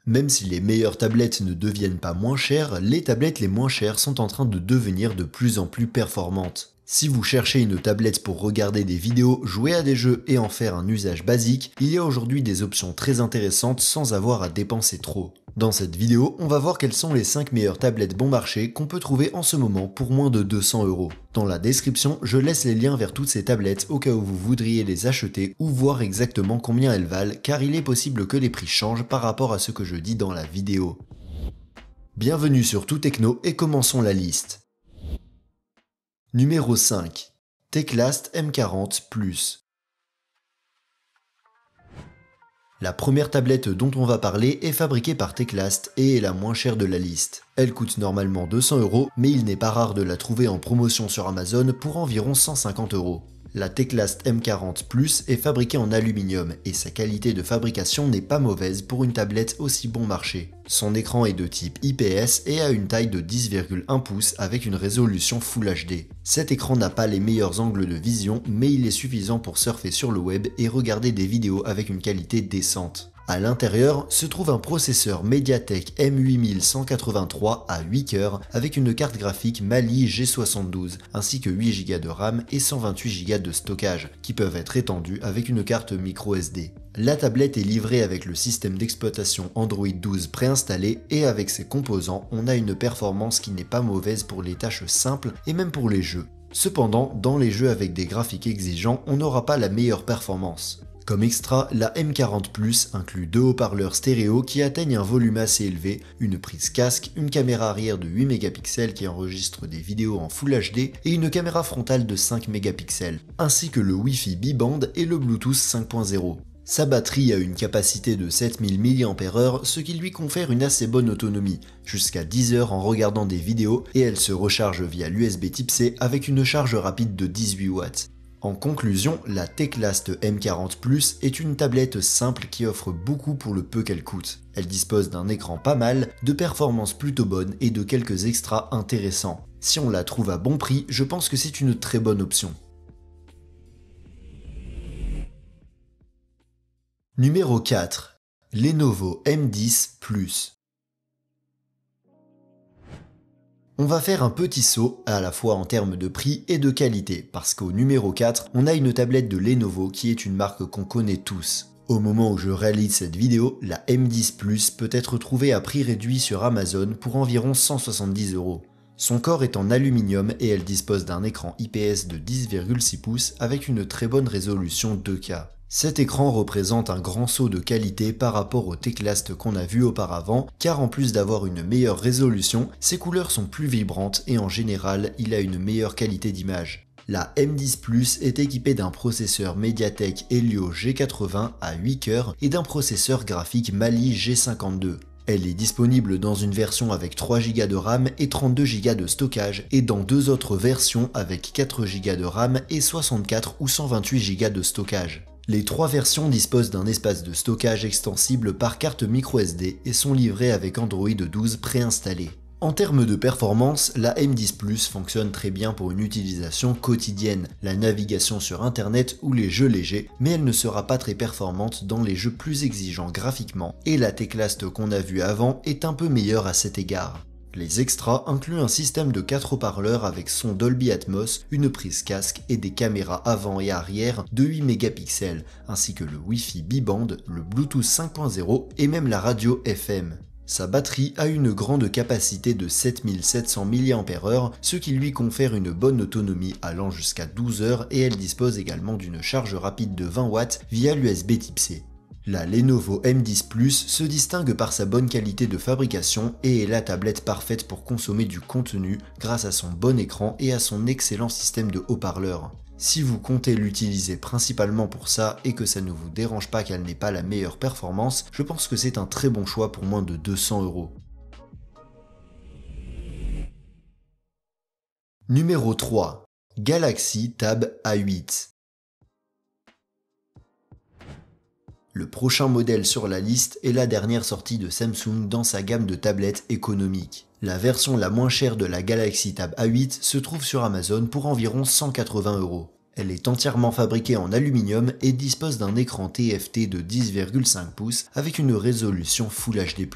Même si les meilleures tablettes ne deviennent pas moins chères, les tablettes les moins chères sont en train de devenir de plus en plus performantes. Si vous cherchez une tablette pour regarder des vidéos, jouer à des jeux et en faire un usage basique, il y a aujourd'hui des options très intéressantes sans avoir à dépenser trop. Dans cette vidéo, on va voir quelles sont les 5 meilleures tablettes bon marché qu'on peut trouver en ce moment pour moins de 200 €. Dans la description, je laisse les liens vers toutes ces tablettes au cas où vous voudriez les acheter ou voir exactement combien elles valent, car il est possible que les prix changent par rapport à ce que je dis dans la vidéo. Bienvenue sur Tout Techno et commençons la liste. Numéro 5. Teclast M40 Plus. La première tablette dont on va parler est fabriquée par Teclast et est la moins chère de la liste. Elle coûte normalement 200 €, mais il n'est pas rare de la trouver en promotion sur Amazon pour environ 150 €. La Teclast M40 Plus est fabriquée en aluminium et sa qualité de fabrication n'est pas mauvaise pour une tablette aussi bon marché. Son écran est de type IPS et a une taille de 10,1 pouces avec une résolution Full HD. Cet écran n'a pas les meilleurs angles de vision, mais il est suffisant pour surfer sur le web et regarder des vidéos avec une qualité décente. À l'intérieur se trouve un processeur MediaTek M8183 à 8 cœurs avec une carte graphique Mali G72 ainsi que 8 Go de RAM et 128 Go de stockage qui peuvent être étendus avec une carte microSD. La tablette est livrée avec le système d'exploitation Android 12 préinstallé et avec ses composants, on a une performance qui n'est pas mauvaise pour les tâches simples et même pour les jeux. Cependant, dans les jeux avec des graphiques exigeants, on n'aura pas la meilleure performance. Comme extra, la M40 Plus inclut 2 haut-parleurs stéréo qui atteignent un volume assez élevé, une prise casque, une caméra arrière de 8 mégapixels qui enregistre des vidéos en Full HD et une caméra frontale de 5 mégapixels, ainsi que le Wi-Fi bi-band et le Bluetooth 5.0. Sa batterie a une capacité de 7000 mAh, ce qui lui confère une assez bonne autonomie, jusqu'à 10 heures en regardant des vidéos et elle se recharge via l'USB Type C avec une charge rapide de 18 watts. En conclusion, la Teclast M40 Plus est une tablette simple qui offre beaucoup pour le peu qu'elle coûte. Elle dispose d'un écran pas mal, de performances plutôt bonnes et de quelques extras intéressants. Si on la trouve à bon prix, je pense que c'est une très bonne option. Numéro 4. Lenovo M10 Plus. On va faire un petit saut à la fois en termes de prix et de qualité, parce qu'au numéro 4, on a une tablette de Lenovo qui est une marque qu'on connaît tous. Au moment où je réalise cette vidéo, la M10 Plus peut être trouvée à prix réduit sur Amazon pour environ 170 €. Son corps est en aluminium et elle dispose d'un écran IPS de 10,6 pouces avec une très bonne résolution 2K. Cet écran représente un grand saut de qualité par rapport au Teclast qu'on a vu auparavant, car en plus d'avoir une meilleure résolution, ses couleurs sont plus vibrantes et en général, il a une meilleure qualité d'image. La M10 Plus est équipée d'un processeur MediaTek Helio G80 à 8 cœurs et d'un processeur graphique Mali G52. Elle est disponible dans une version avec 3 Go de RAM et 32 Go de stockage et dans deux autres versions avec 4 Go de RAM et 64 ou 128 Go de stockage. Les trois versions disposent d'un espace de stockage extensible par carte microSD et sont livrées avec Android 12 préinstallé. En termes de performance, la M10 Plus fonctionne très bien pour une utilisation quotidienne, la navigation sur internet ou les jeux légers, mais elle ne sera pas très performante dans les jeux plus exigeants graphiquement, et la Teclast qu'on a vue avant est un peu meilleure à cet égard. Les extras incluent un système de 4 haut-parleurs avec son Dolby Atmos, une prise casque et des caméras avant et arrière de 8 mégapixels, ainsi que le Wi-Fi bi-band, le Bluetooth 5.0 et même la radio FM. Sa batterie a une grande capacité de 7700 mAh, ce qui lui confère une bonne autonomie allant jusqu'à 12 heures et elle dispose également d'une charge rapide de 20 watts via l'USB Type C. La Lenovo M10 Plus se distingue par sa bonne qualité de fabrication et est la tablette parfaite pour consommer du contenu grâce à son bon écran et à son excellent système de haut-parleurs. Si vous comptez l'utiliser principalement pour ça et que ça ne vous dérange pas qu'elle n'ait pas la meilleure performance, je pense que c'est un très bon choix pour moins de 200 €. Numéro 3. Galaxy Tab A8. Le prochain modèle sur la liste est la dernière sortie de Samsung dans sa gamme de tablettes économiques. La version la moins chère de la Galaxy Tab A8 se trouve sur Amazon pour environ 180 €. Elle est entièrement fabriquée en aluminium et dispose d'un écran TFT de 10,5 pouces avec une résolution Full HD+.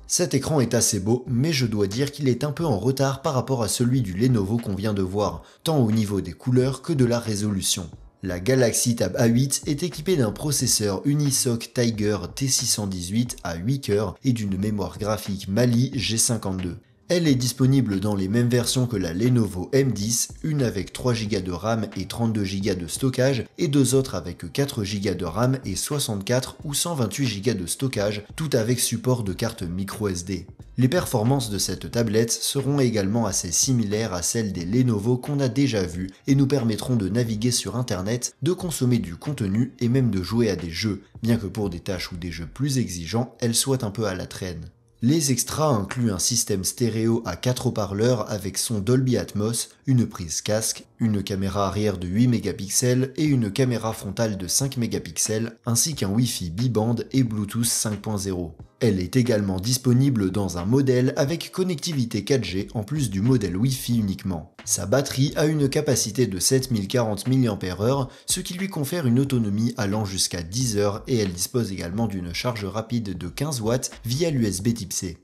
Cet écran est assez beau, mais je dois dire qu'il est un peu en retard par rapport à celui du Lenovo qu'on vient de voir, tant au niveau des couleurs que de la résolution. La Galaxy Tab A8 est équipée d'un processeur Unisoc Tiger T618 à 8 cœurs et d'une mémoire graphique Mali G52. Elle est disponible dans les mêmes versions que la Lenovo M10, une avec 3 Go de RAM et 32 Go de stockage et deux autres avec 4 Go de RAM et 64 ou 128 Go de stockage, tout avec support de carte microSD. Les performances de cette tablette seront également assez similaires à celles des Lenovo qu'on a déjà vues et nous permettront de naviguer sur internet, de consommer du contenu et même de jouer à des jeux, bien que pour des tâches ou des jeux plus exigeants, elles soient un peu à la traîne. Les extras incluent un système stéréo à 4 haut-parleurs avec son Dolby Atmos, une prise casque, une caméra arrière de 8 mégapixels et une caméra frontale de 5 mégapixels, ainsi qu'un Wi-Fi bi-band et Bluetooth 5.0. Elle est également disponible dans un modèle avec connectivité 4G en plus du modèle Wi-Fi uniquement. Sa batterie a une capacité de 7040 mAh, ce qui lui confère une autonomie allant jusqu'à 10 heures et elle dispose également d'une charge rapide de 15 watts via l'USB Type-C.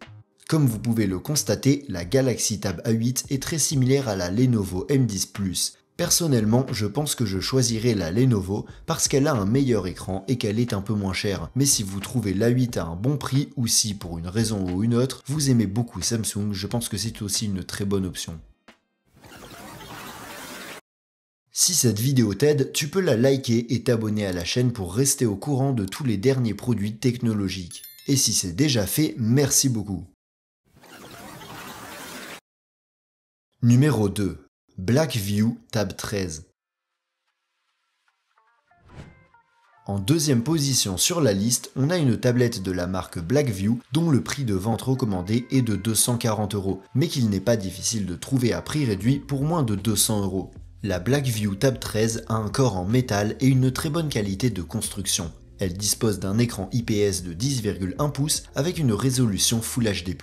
Comme vous pouvez le constater, la Galaxy Tab A8 est très similaire à la Lenovo M10 Plus. Personnellement, je pense que je choisirai la Lenovo parce qu'elle a un meilleur écran et qu'elle est un peu moins chère. Mais si vous trouvez l'A8 à un bon prix ou si pour une raison ou une autre, vous aimez beaucoup Samsung, je pense que c'est aussi une très bonne option. Si cette vidéo t'aide, tu peux la liker et t'abonner à la chaîne pour rester au courant de tous les derniers produits technologiques. Et si c'est déjà fait, merci beaucoup. Numéro 2. Blackview Tab 13. En deuxième position sur la liste, on a une tablette de la marque Blackview dont le prix de vente recommandé est de 240 €, mais qu'il n'est pas difficile de trouver à prix réduit pour moins de 200 €. La Blackview Tab 13 a un corps en métal et une très bonne qualité de construction. Elle dispose d'un écran IPS de 10,1 pouces avec une résolution Full HD+.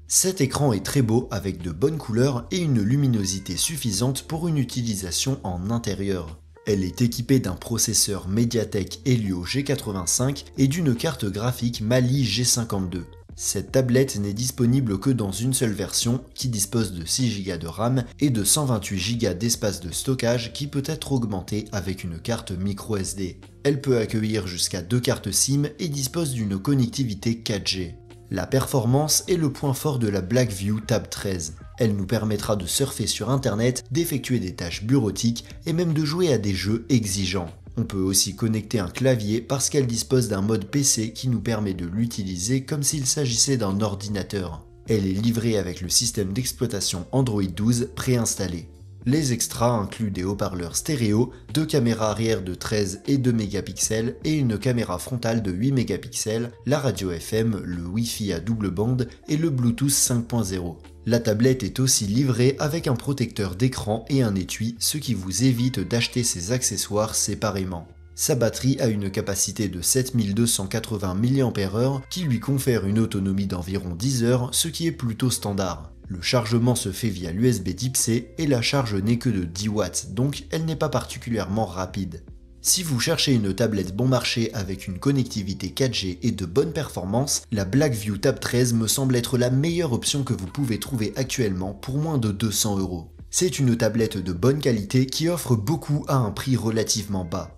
Cet écran est très beau avec de bonnes couleurs et une luminosité suffisante pour une utilisation en intérieur. Elle est équipée d'un processeur MediaTek Helio G85 et d'une carte graphique Mali G52. Cette tablette n'est disponible que dans une seule version qui dispose de 6 Go de RAM et de 128 Go d'espace de stockage qui peut être augmenté avec une carte microSD. Elle peut accueillir jusqu'à 2 cartes SIM et dispose d'une connectivité 4G. La performance est le point fort de la Blackview Tab 13. Elle nous permettra de surfer sur internet, d'effectuer des tâches bureautiques et même de jouer à des jeux exigeants. On peut aussi connecter un clavier parce qu'elle dispose d'un mode PC qui nous permet de l'utiliser comme s'il s'agissait d'un ordinateur. Elle est livrée avec le système d'exploitation Android 12 préinstallé. Les extras incluent des haut-parleurs stéréo, deux caméras arrière de 13 et 2 mégapixels et une caméra frontale de 8 mégapixels, la radio FM, le Wi-Fi à double bande et le Bluetooth 5.0. La tablette est aussi livrée avec un protecteur d'écran et un étui, ce qui vous évite d'acheter ces accessoires séparément. Sa batterie a une capacité de 7280 mAh qui lui confère une autonomie d'environ 10 heures, ce qui est plutôt standard. Le chargement se fait via l'USB Type-C et la charge n'est que de 10 watts, donc elle n'est pas particulièrement rapide. Si vous cherchez une tablette bon marché avec une connectivité 4G et de bonnes performances, la Blackview Tab 13 me semble être la meilleure option que vous pouvez trouver actuellement pour moins de 200 €. C'est une tablette de bonne qualité qui offre beaucoup à un prix relativement bas.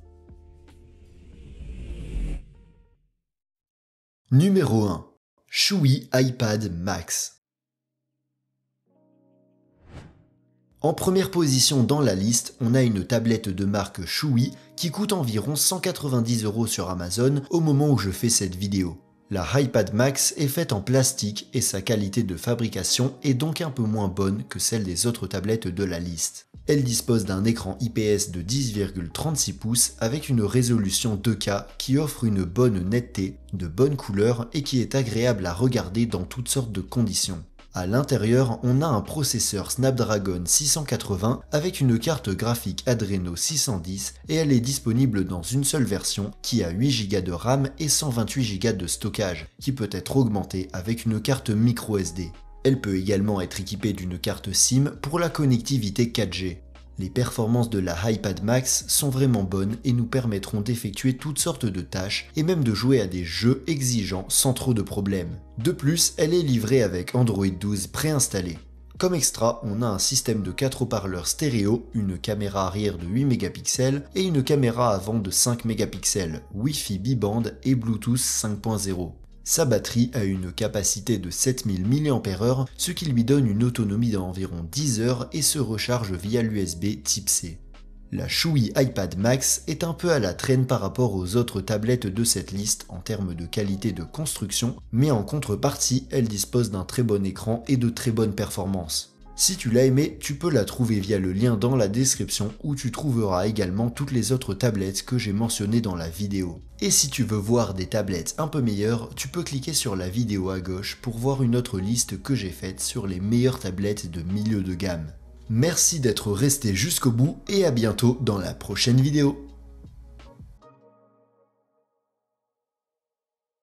Numéro 1. Chuwi iPad Max. En première position dans la liste, on a une tablette de marque Chuwi qui coûte environ 190 € sur Amazon au moment où je fais cette vidéo. La iPad Max est faite en plastique et sa qualité de fabrication est donc un peu moins bonne que celle des autres tablettes de la liste. Elle dispose d'un écran IPS de 10,36 pouces avec une résolution 2K qui offre une bonne netteté, de bonnes couleurs et qui est agréable à regarder dans toutes sortes de conditions. À l'intérieur, on a un processeur Snapdragon 680 avec une carte graphique Adreno 610 et elle est disponible dans une seule version qui a 8 Go de RAM et 128 Go de stockage, qui peut être augmentée avec une carte microSD. Elle peut également être équipée d'une carte SIM pour la connectivité 4G. Les performances de la iPad Max sont vraiment bonnes et nous permettront d'effectuer toutes sortes de tâches et même de jouer à des jeux exigeants sans trop de problèmes. De plus, elle est livrée avec Android 12 préinstallé. Comme extra, on a un système de 4 haut-parleurs stéréo, une caméra arrière de 8 mégapixels et une caméra avant de 5 mégapixels, Wi-Fi bi-band et Bluetooth 5.0. Sa batterie a une capacité de 7000 mAh, ce qui lui donne une autonomie d'environ 10 heures et se recharge via l'USB Type C. La Chewy iPad Max est un peu à la traîne par rapport aux autres tablettes de cette liste en termes de qualité de construction, mais en contrepartie, elle dispose d'un très bon écran et de très bonnes performances. Si tu l'as aimé, tu peux la trouver via le lien dans la description où tu trouveras également toutes les autres tablettes que j'ai mentionnées dans la vidéo. Et si tu veux voir des tablettes un peu meilleures, tu peux cliquer sur la vidéo à gauche pour voir une autre liste que j'ai faite sur les meilleures tablettes de milieu de gamme. Merci d'être resté jusqu'au bout et à bientôt dans la prochaine vidéo.